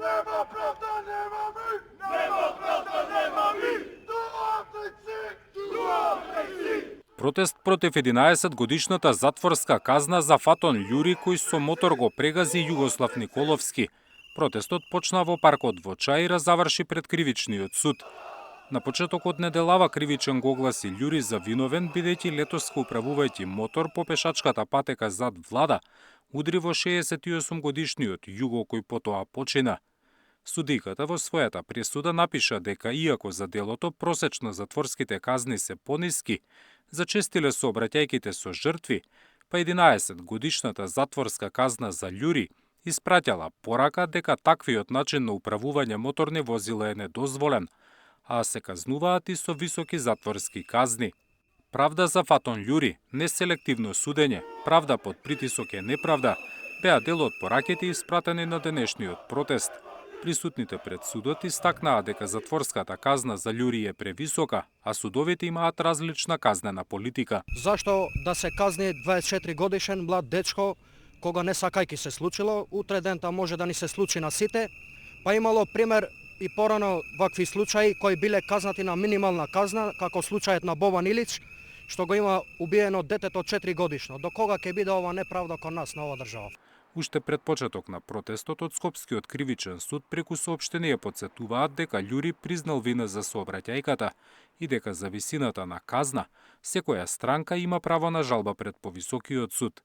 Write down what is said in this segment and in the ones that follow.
Нема правда, нема мир! Нема правда, нема мир! Протест против 11 годишната затворска казна за Фатон Љури кој со мотор го прегази Југослав Николовски. Протестот почна во паркот во Чаира, заврши пред кривичниот суд. На почетокот неделава кривичен го огласи Љури за виновен, бидејќи летоска управувајќи мотор по пешачката патека зад влада, удри во 68 годишниот Југо кој потоа почина. Судиката во својата пресуда напиша дека иако за делото просечно затворските казни се пониски, зачестиле сообраќајките со жртви, па 11 годишната затворска казна за Љури испраќала порака дека таквиот начин на управување моторни возила е недозволен, а се казнуваат и со високи затворски казни. Правда за Фатон Љури, неселективно судење, правда под притисок е неправда, беа дел од пораките испратени на денешниот протест. Присутните пред судот истакнаа дека затворската казна за Љури е превисока, а судовите имаат различна казнена политика. Зашто да се казни 24 годишен млад дечко, кога не сакајки се случило, утре дента може да ни се случи на сите, па имало пример и порано вакви случаи кои биле казнати на минимална казна, како случајот на Бобан Илич, што го има убиено детето 4 годишно. До кога ќе биде ова неправда кон нас на ова држава? Уште пред почеток на протестот од Скопскиот кривичен суд преку соопштение потсетуваат дека Љури признал вина за сообраќајката и дека за висината на казна секоја странка има право на жалба пред повисокиот суд.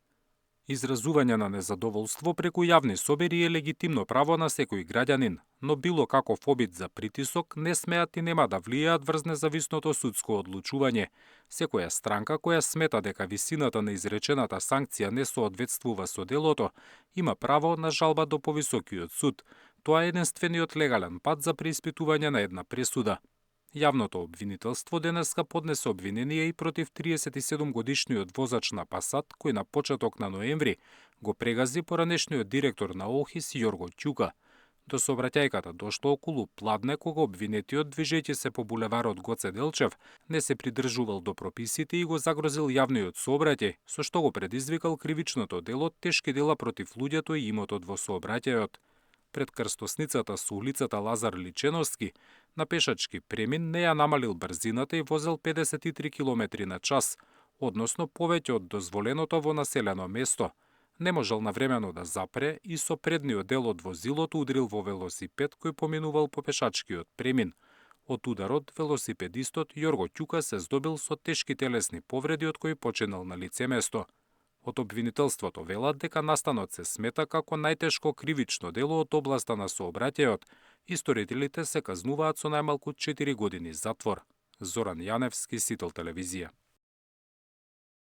Изразување на незадоволство преку јавни собери е легитимно право на секој граѓанин, но било каков обид за притисок не смеат и нема да влијаат врз независното судско одлучување. Секоја странка која смета дека висината на изречената санкција не соодветствува со делото, има право на жалба до повисокиот суд. Тоа е единствениот легален пат за преиспитување на една пресуда. Јавното обвинителство денеска поднесе обвинение и против 37-годишниот возач на Пасат, кој на почеток на ноември го прегази поранешниот директор на ОХИС Јорго Ќука. До сообраќајката дошло околу пладне кога обвинетиот, движејќи се по булеварот Гоце Делчев, не се придржувал до прописите и го загрозил јавниот сообраќај, со што го предизвикал кривичното дело тешки дела против луѓето и имотот во сообраќајот. Пред крстосницата со улицата Лазар Личеновски, на пешачки премин не ја намалил брзината и возел 53 км на час, односно повеќе од дозволеното во населено место. Не можел навремено да запре и со предниот дел од возилото удрил во велосипед кој поминувал по пешачкиот премин. Од ударот велосипедистот Јорго Ќука се здобил со тешки телесни повреди од кои починал на лицеместо. Од обвинителството велат дека настанот се смета како најтешко кривично дело од областа на сообраќајот и сторителите се казнуваат со најмалку 4 години затвор. Зоран Јаневски, Сител телевизија.